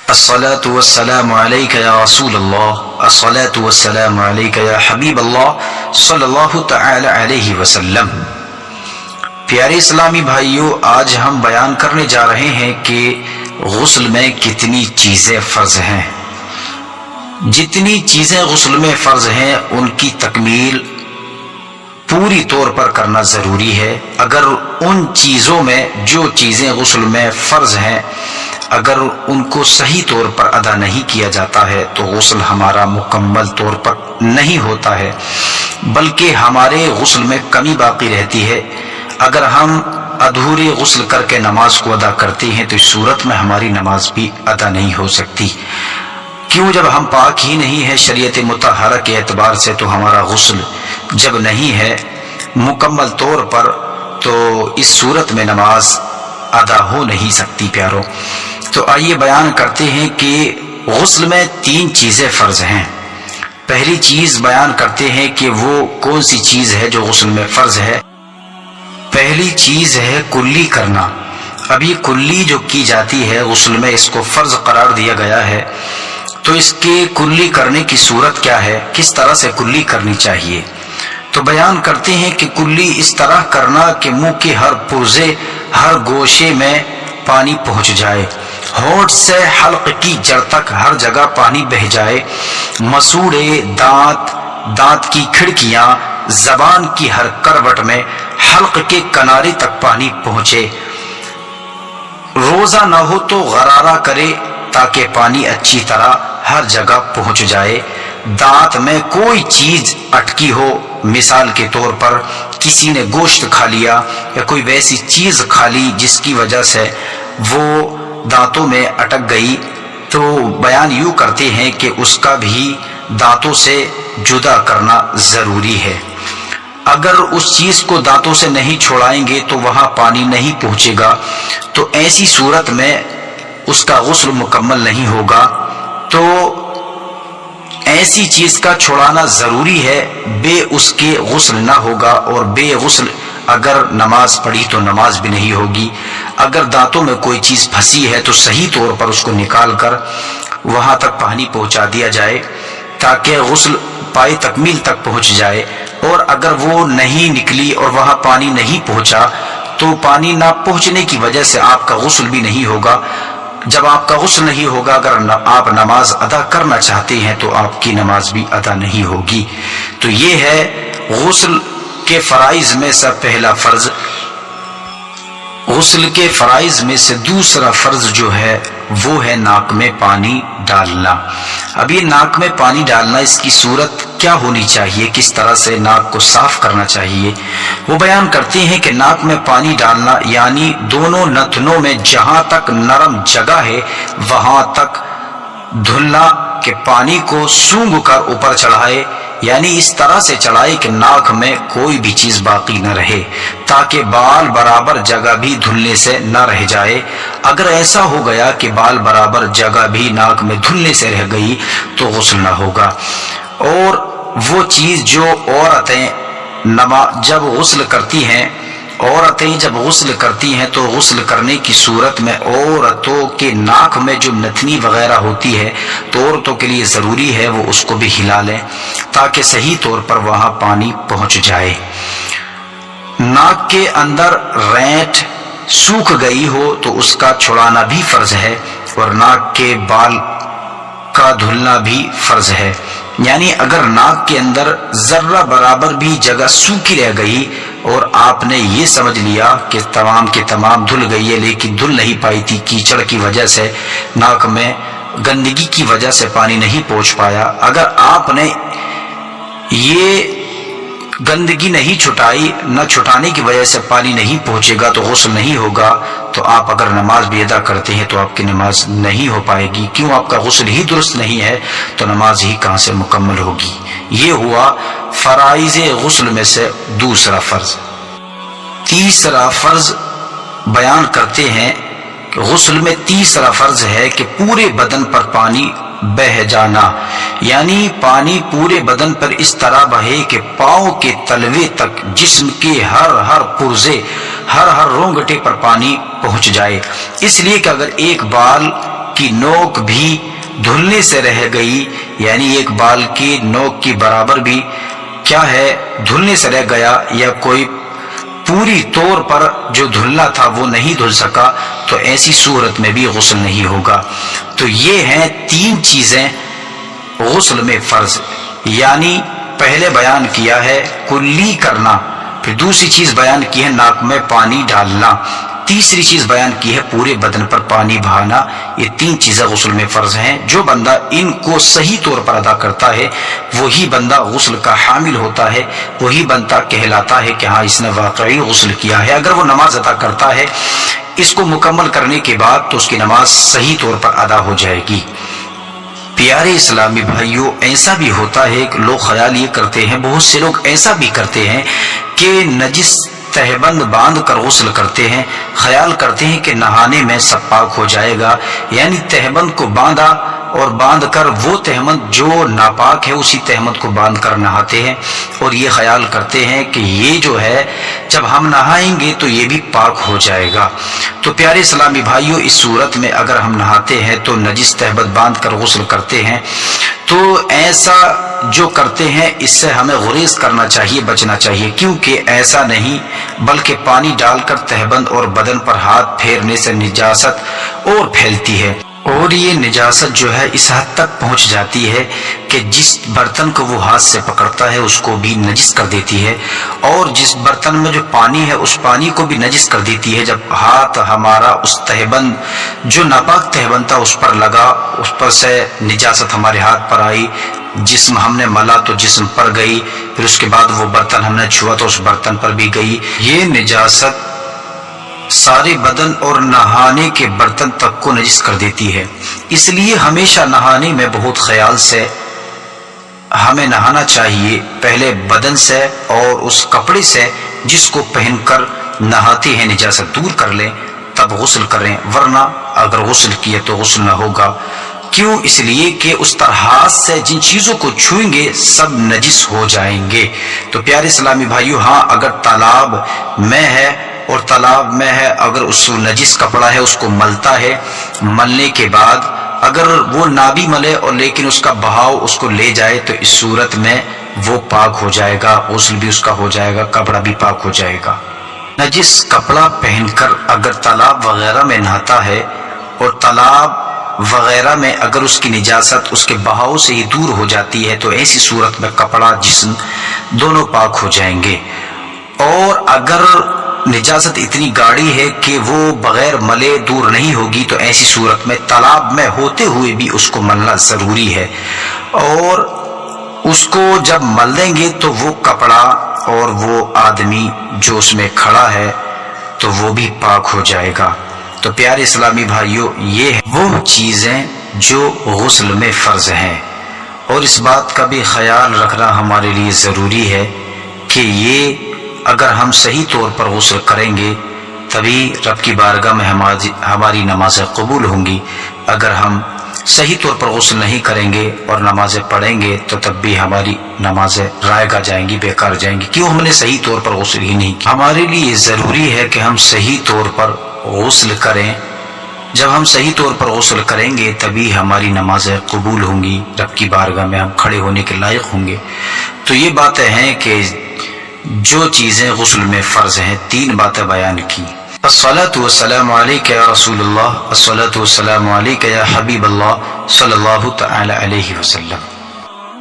الصلاة والسلام علیک یا رسول اللہ، الصلاة والسلام علیک یا حبیب اللہ صلی اللہ تعالی علیہ وسلم۔ پیارے اسلامی بھائیوں، آج ہم بیان کرنے جا رہے ہیں کہ غسل میں کتنی چیزیں فرض ہیں۔ جتنی چیزیں غسل میں فرض ہیں ان کی تکمیل پوری طور پر کرنا ضروری ہے۔ اگر ان چیزوں میں جو چیزیں غسل میں فرض ہیں اگر ان کو صحیح طور پر ادا نہیں کیا جاتا ہے تو غسل ہمارا مکمل طور پر نہیں ہوتا ہے، بلکہ ہمارے غسل میں کمی باقی رہتی ہے۔ اگر ہم ادھورے غسل کر کے نماز کو ادا کرتے ہیں تو اس صورت میں ہماری نماز بھی ادا نہیں ہو سکتی۔ کیوں؟ جب ہم پاک ہی نہیں ہے شریعت مطہرہ کے اعتبار سے تو ہمارا غسل جب نہیں ہے مکمل طور پر تو اس صورت میں نماز ادا ہو نہیں سکتی۔ پیاروں، تو آئیے بیان کرتے ہیں کہ غسل میں 3 چیزیں فرض ہیں۔ پہلی چیز بیان کرتے ہیں کہ وہ کون سی چیز ہے جو غسل میں فرض ہے۔ پہلی چیز ہے کلی کرنا۔ اب یہ کلی جو کی جاتی ہے غسل میں، اس کو فرض قرار دیا گیا ہے، تو اس کے کلی کرنے کی صورت کیا ہے، کس طرح سے کلی کرنی چاہیے؟ تو بیان کرتے ہیں کہ کلی اس طرح کرنا کہ منہ کے ہر پرزے، ہر گوشے میں پانی پہنچ جائے، ہونٹ سے حلق کی جڑ تک ہر جگہ پانی بہہ جائے، مسوڑے، دانت کی کھڑکیاں، زبان کی ہر کروٹ میں، حلق کے کنارے تک پانی پہنچے۔ روزہ نہ ہو تو غرارہ کرے تاکہ پانی اچھی طرح ہر جگہ پہنچ جائے۔ دانت میں کوئی چیز اٹکی ہو، مثال کے طور پر کسی نے گوشت کھا لیا یا کوئی ویسی چیز کھا لی جس کی وجہ سے وہ دانتوں میں اٹک گئی، تو بیان یوں کرتے ہیں کہ اس کا بھی دانتوں سے جدا کرنا ضروری ہے۔ اگر اس چیز کو دانتوں سے نہیں چھوڑائیں گے تو وہاں پانی نہیں پہنچے گا، تو ایسی صورت میں اس کا غسل مکمل نہیں ہوگا۔ تو ایسی چیز کا چھوڑانا ضروری ہے، بے اس کے غسل نہ ہوگا، اور بے غسل اگر نماز پڑھی تو نماز بھی نہیں ہوگی۔ اگر دانتوں میں کوئی چیز پھنسی ہے تو صحیح طور پر اس کو نکال کر وہاں تک پانی پہنچا دیا جائے تاکہ غسل پائے تکمیل تک پہنچ جائے، اور اگر وہ نہیں نکلی اور وہاں پانی نہیں پہنچا تو پانی نہ پہنچنے کی وجہ سے آپ کا غسل بھی نہیں ہوگا۔ جب آپ کا غسل نہیں ہوگا، اگر آپ نماز ادا کرنا چاہتے ہیں تو آپ کی نماز بھی ادا نہیں ہوگی۔ تو یہ ہے غسل کے فرائض میں سے پہلا فرض۔ غسل کے فرائض میں سے دوسرا فرض جو ہے وہ ہے ناک میں پانی ڈالنا۔ اب یہ ناک میں پانی ڈالنا، اس کی صورت کیا ہونی چاہیے، کس طرح سے ناک کو صاف کرنا چاہیے؟ وہ بیان کرتے ہیں کہ ناک میں پانی ڈالنا یعنی دونوں نتنوں میں جہاں تک نرم جگہ ہے وہاں تک دھلنا، کہ پانی کو سونگھ کر اوپر چڑھائے، یعنی اس طرح سے چڑھائے کہ ناک میں کوئی بھی چیز باقی نہ رہے، تاکہ بال برابر جگہ بھی دھلنے سے نہ رہ جائے۔ اگر ایسا ہو گیا کہ بال برابر جگہ بھی ناک میں دھلنے سے رہ گئی تو غسل نہ ہوگا۔ اور وہ چیز جو عورتیں جب غسل کرتی ہیں تو غسل کرنے کی صورت میں عورتوں کے ناک میں جو نتنی وغیرہ ہوتی ہے تو عورتوں کے لیے ضروری ہے وہ اس کو بھی ہلا لیں تاکہ صحیح طور پر وہاں پانی پہنچ جائے۔ ناک کے اندر رینٹ سوکھ گئی ہو تو اس کا چھڑانا بھی فرض ہے، اور ناک کے بال کا دھلنا بھی فرض ہے۔ یعنی اگر ناک کے اندر ذرہ برابر بھی جگہ سوکھی رہ گئی اور آپ نے یہ سمجھ لیا کہ تمام کے تمام دھل گئی ہے لیکن دھل نہیں پائی تھی، کیچڑ کی وجہ سے، ناک میں گندگی کی وجہ سے پانی نہیں پہنچ پایا، اگر آپ نے یہ گندگی نہیں چھٹائی، نہ چھٹانے کی وجہ سے پانی نہیں پہنچے گا تو غسل نہیں ہوگا، تو آپ اگر نماز بھی ادا کرتے ہیں تو آپ کی نماز نہیں ہو پائے گی۔ کیوں؟ آپ کا غسل ہی درست نہیں ہے تو نماز ہی کہاں سے مکمل ہوگی۔ یہ ہوا فرائض غسل میں سے دوسرا فرض۔ تیسرا فرض بیان کرتے ہیں کہ غسل میں تیسرا فرض ہے کہ پورے بدن پر پانی بہہ جانا، یعنی پانی پورے بدن پر اس طرح بہے کہ پاؤں کے تلوے تک جسم کے ہر پرزے، ہر رونگٹے پر پانی پہنچ جائے۔ اس لیے کہ اگر ایک بال کی نوک بھی دھلنے سے رہ گئی، یعنی ایک بال کی نوک کی برابر بھی کیا ہے دھلنے سے رہ گیا، یا کوئی پوری طور پر جو دھلنا تھا وہ نہیں دھل سکا، تو ایسی صورت میں بھی غسل نہیں ہوگا۔ تو یہ ہیں 3 چیزیں غسل میں فرض، یعنی پہلے بیان کیا ہے کلی کرنا، پھر دوسری چیز بیان کی ہے ناک میں پانی ڈالنا، تیسری چیز بیان کی ہے پورے بدن پر پانی بہانا۔ یہ 3 چیزیں غسل میں فرض ہیں۔ جو بندہ ان کو صحیح طور پر ادا کرتا ہے وہی بندہ غسل کا حامل ہوتا ہے، وہی بندہ کہلاتا ہے کہ ہاں اس نے واقعی غسل کیا ہے۔ اگر وہ نماز ادا کرتا ہے اس کو مکمل کرنے کے بعد تو اس کی نماز صحیح طور پر ادا ہو جائے گی۔ پیارے اسلامی بھائیوں، ایسا بھی ہوتا ہے کہ لوگ خیال یہ کرتے ہیں، بہت سے لوگ ایسا بھی کرتے ہیں کہ نجس تہبند باندھ کر غسل کرتے ہیں، خیال کرتے ہیں کہ نہانے میں سب پاک ہو جائے گا، یعنی تہبند کو باندھا اور باندھ کر وہ تہمت جو ناپاک ہے اسی تہمت کو باندھ کر نہاتے ہیں، اور یہ خیال کرتے ہیں کہ یہ جو ہے جب ہم نہائیں گے تو یہ بھی پاک ہو جائے گا۔ تو پیارے اسلامی بھائیوں، اس صورت میں اگر ہم نہاتے ہیں تو نجس تہبت باندھ کر غسل کرتے ہیں، تو ایسا جو کرتے ہیں اس سے ہمیں گریز کرنا چاہیے، بچنا چاہیے، کیونکہ ایسا نہیں بلکہ پانی ڈال کر تہبند اور بدن پر ہاتھ پھیرنے سے نجاست اور پھیلتی ہے، اور یہ نجاست جو ہے اس حد تک پہنچ جاتی ہے کہ جس برتن کو وہ ہاتھ سے پکڑتا ہے اس کو بھی نجس کر دیتی ہے، اور جس برتن میں جو پانی ہے اس پانی کو بھی نجس کر دیتی ہے۔ جب ہاتھ ہمارا اس تہبند جو ناپاک تہبند تھا اس پر لگا، اس پر سے نجاست ہمارے ہاتھ پر آئی، جسم ہم نے ملا تو جسم پر گئی، پھر اس کے بعد وہ برتن ہم نے چھوا تو اس برتن پر بھی گئی، یہ نجاست سارے بدن اور نہانے کے برتن تک کو نجس کر دیتی ہے۔ اس لیے ہمیشہ نہانے میں بہت خیال سے ہمیں نہانا چاہیے، پہلے بدن سے اور اس کپڑے سے جس کو پہن کر نہاتے ہیں نجاست دور کر لیں تب غسل کریں، ورنہ اگر غسل کیے تو غسل نہ ہوگا۔ کیوں؟ اس لیے کہ اس طرح ہاتھ سے جن چیزوں کو چھوئیں گے سب نجس ہو جائیں گے۔ تو پیارے اسلامی بھائیو، ہاں اگر تالاب میں ہے اور تالاب میں ہے اگر اس نجس کپڑا ہے اس کو ملتا ہے، ملنے کے بعد اگر وہ نہ بھی ملے اور لیکن اس کا بہاؤ اس کو لے جائے تو اس صورت میں وہ پاک ہو جائے گا، غسل بھی اس کا ہو جائے گا، کپڑا بھی پاک ہو جائے گا۔ نجس کپڑا پہن کر اگر تالاب وغیرہ میں نہاتا ہے اور تالاب وغیرہ میں اگر اس کی نجاست اس کے بہاؤ سے ہی دور ہو جاتی ہے تو ایسی صورت میں کپڑا جسم دونوں پاک ہو جائیں گے۔ اور اگر نجاست اتنی گاڑی ہے کہ وہ بغیر ملے دور نہیں ہوگی تو ایسی صورت میں تالاب میں ہوتے ہوئے بھی اس کو ملنا ضروری ہے، اور اس کو جب مل دیں گے تو وہ کپڑا اور وہ آدمی جو اس میں کھڑا ہے تو وہ بھی پاک ہو جائے گا۔ تو پیارے اسلامی بھائیوں، یہ وہ چیزیں جو غسل میں فرض ہیں، اور اس بات کا بھی خیال رکھنا ہمارے لیے ضروری ہے کہ یہ اگر ہم صحیح طور پر غسل کریں گے تبھی رب کی بارگاہ میں ہماری نمازیں قبول ہوں گی۔ اگر ہم صحیح طور پر غسل نہیں کریں گے اور نمازیں پڑھیں گے تو تب بھی ہماری نمازیں رائگاں جائیں گی، بیکار جائیں گی، کیوں؟ ہم نے صحیح طور پر غسل ہی نہیں کیا۔ ہمارے لیے ضروری ہے کہ ہم صحیح طور پر غسل کریں۔ جب ہم صحیح طور پر غسل کریں گے تبھی ہماری نمازیں قبول ہوں گی، رب کی بارگاہ میں ہم کھڑے ہونے کے لائق ہوں گے۔ تو یہ باتیں ہیں کہ جو چیزیں غسل میں فرض ہیں، 3 باتیں بیان کی۔ الصلاۃ والسلام علیک یا رسول اللہ، الصلاۃ والسلام علیک یا حبیب اللہ صلی اللہ تعالی علیہ وسلم۔